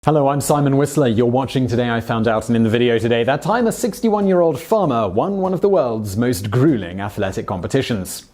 Hello, I'm Simon Whistler. You're watching Today I Found Out, and in the video today, that time a 61-year-old farmer won one of the world's most grueling athletic competitions.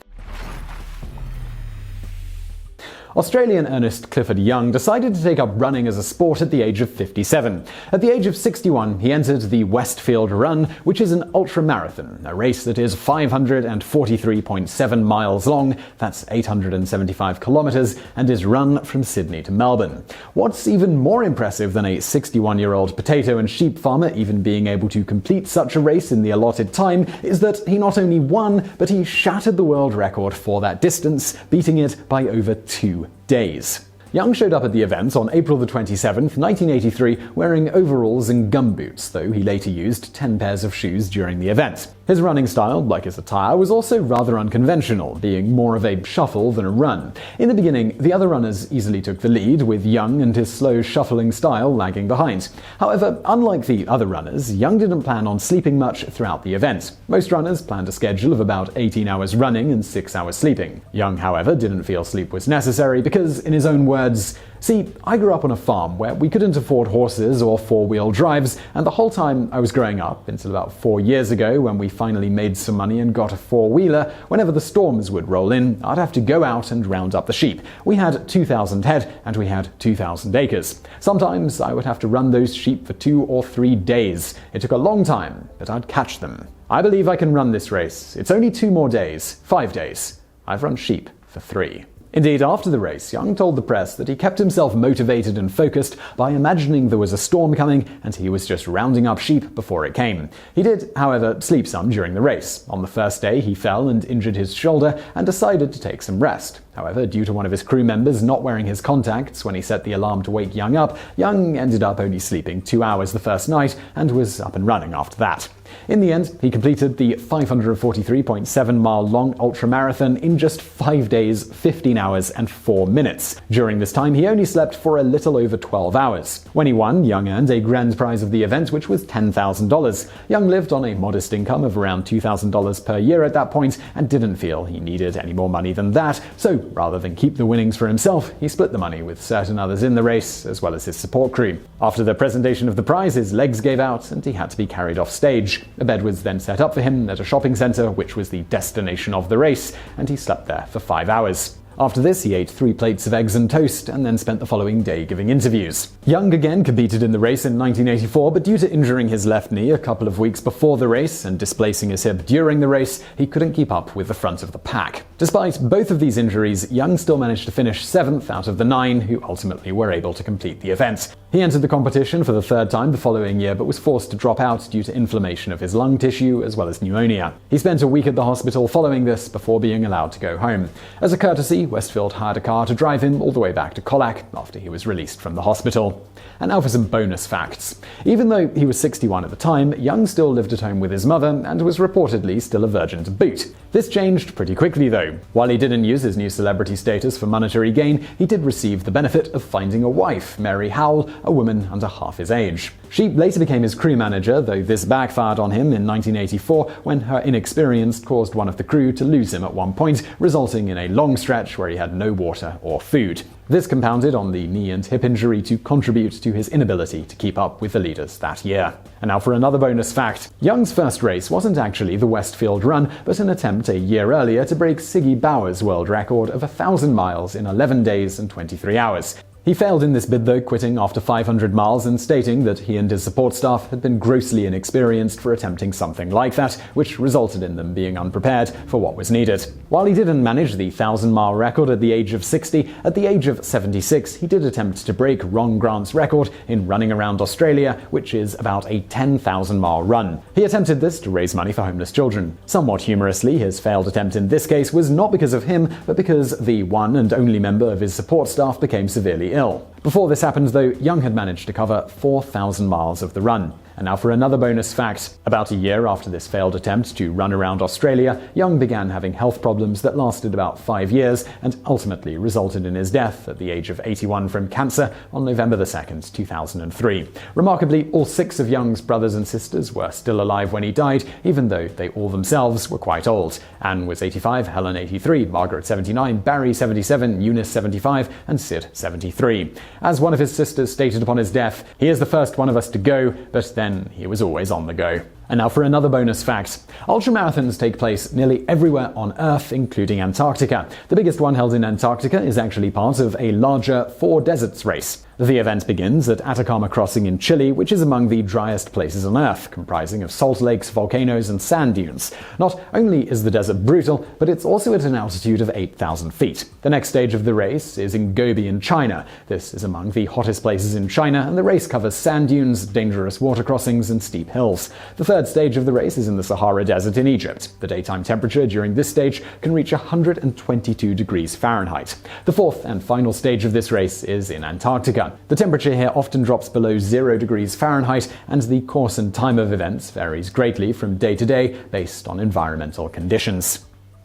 Australian Ernest Clifford Young decided to take up running as a sport at the age of 57. At the age of 61, he entered the Westfield Run, which is an ultramarathon, a race that is 543.7 miles long, that's 875 kilometers, and is run from Sydney to Melbourne. What's even more impressive than a 61-year-old potato and sheep farmer even being able to complete such a race in the allotted time is that he not only won, but he shattered the world record for that distance, beating it by over 2 days. Young showed up at the event on April 27, 1983, wearing overalls and gumboots, though he later used 10 pairs of shoes during the event. His running style, like his attire, was also rather unconventional, being more of a shuffle than a run. In the beginning, the other runners easily took the lead, with Young and his slow shuffling style lagging behind. However, unlike the other runners, Young didn't plan on sleeping much throughout the event. Most runners planned a schedule of about 18 hours running and 6 hours sleeping. Young, however, didn't feel sleep was necessary because, in his own words, "See, I grew up on a farm where we couldn't afford horses or four-wheel drives, and the whole time I was growing up, until about 4 years ago when we finally made some money and got a four-wheeler, whenever the storms would roll in, I'd have to go out and round up the sheep. We had 2,000 head and we had 2,000 acres. Sometimes I would have to run those sheep for 2 or 3 days. It took a long time, but I'd catch them. I believe I can run this race. It's only 2 more days, 5 days. I've run sheep for 3. Indeed, after the race, Young told the press that he kept himself motivated and focused by imagining there was a storm coming and he was just rounding up sheep before it came. He did, however, sleep some during the race. On the first day, he fell and injured his shoulder and decided to take some rest. However, due to one of his crew members not wearing his contacts when he set the alarm to wake Young up, Young ended up only sleeping 2 hours the first night and was up and running after that. In the end, he completed the 543.7-mile-long ultramarathon in just 5 days, 15 hours, and 4 minutes. During this time, he only slept for a little over 12 hours. When he won, Young earned a grand prize of the event, which was $10,000. Young lived on a modest income of around $2,000 per year at that point and didn't feel he needed any more money than that, so rather than keep the winnings for himself, he split the money with certain others in the race, as well as his support crew. After the presentation of the prize, his legs gave out and he had to be carried off stage. A bed was then set up for him at a shopping centre, which was the destination of the race, and he slept there for 5 hours. After this, he ate 3 plates of eggs and toast and then spent the following day giving interviews. Young again competed in the race in 1984, but due to injuring his left knee a couple of weeks before the race and displacing his hip during the race, he couldn't keep up with the front of the pack. Despite both of these injuries, Young still managed to finish 7th out of the 9 who ultimately were able to complete the event. He entered the competition for the 3rd time the following year, but was forced to drop out due to inflammation of his lung tissue as well as pneumonia. He spent a week at the hospital following this before being allowed to go home. As a courtesy, Westfield hired a car to drive him all the way back to Colac after he was released from the hospital. And now for some bonus facts. Even though he was 61 at the time, Young still lived at home with his mother and was reportedly still a virgin to boot. This changed pretty quickly though. While he didn't use his new celebrity status for monetary gain, he did receive the benefit of finding a wife, Mary Howell, a woman under half his age. She later became his crew manager, though this backfired on him in 1984 when her inexperience caused one of the crew to lose him at one point, resulting in a long stretch where he had no water or food. This compounded on the knee and hip injury to contribute to his inability to keep up with the leaders that year. And now for another bonus fact. Young's first race wasn't actually the Westfield Run, but an attempt a year earlier to break Siggy Bauer's world record of 1,000 miles in 11 days and 23 hours. He failed in this bid though, quitting after 500 miles and stating that he and his support staff had been grossly inexperienced for attempting something like that, which resulted in them being unprepared for what was needed. While he didn't manage the 1,000-mile record at the age of 60, at the age of 76 he did attempt to break Ron Grant's record in running around Australia, which is about a 10,000-mile run. He attempted this to raise money for homeless children. Somewhat humorously, his failed attempt in this case was not because of him, but because the one and only member of his support staff became severely ill. Before this happened though, Young had managed to cover 4,000 miles of the run. And now for another bonus fact. About a year after this failed attempt to run around Australia, Young began having health problems that lasted about 5 years and ultimately resulted in his death at the age of 81 from cancer on November 2nd, 2003. Remarkably, all 6 of Young's brothers and sisters were still alive when he died, even though they all themselves were quite old. Anne was 85, Helen 83, Margaret 79, Barry 77, Eunice 75, and Sid 73. As one of his sisters stated upon his death, "He is the first one of us to go, but then he was always on the go." And now for another bonus fact. Ultramarathons take place nearly everywhere on Earth, including Antarctica. The biggest one held in Antarctica is actually part of a larger Four Deserts race. The event begins at Atacama Crossing in Chile, which is among the driest places on Earth, comprising of salt lakes, volcanoes, and sand dunes. Not only is the desert brutal, but it's also at an altitude of 8,000 feet. The next stage of the race is in Gobi in China. This is among the hottest places in China, and the race covers sand dunes, dangerous water crossings, and steep hills. The third stage of the race is in the Sahara Desert in Egypt. The daytime temperature during this stage can reach 122 degrees Fahrenheit. The fourth and final stage of this race is in Antarctica. The temperature here often drops below 0 degrees Fahrenheit, and the course and time of events varies greatly from day to day based on environmental conditions.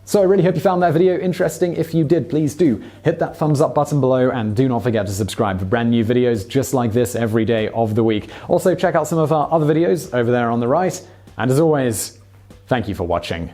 So I really hope you found that video interesting. If you did, please do hit that thumbs up button below, and do not forget to subscribe for brand new videos just like this every day of the week. Also check out some of our other videos over there on the right, and as always, thank you for watching.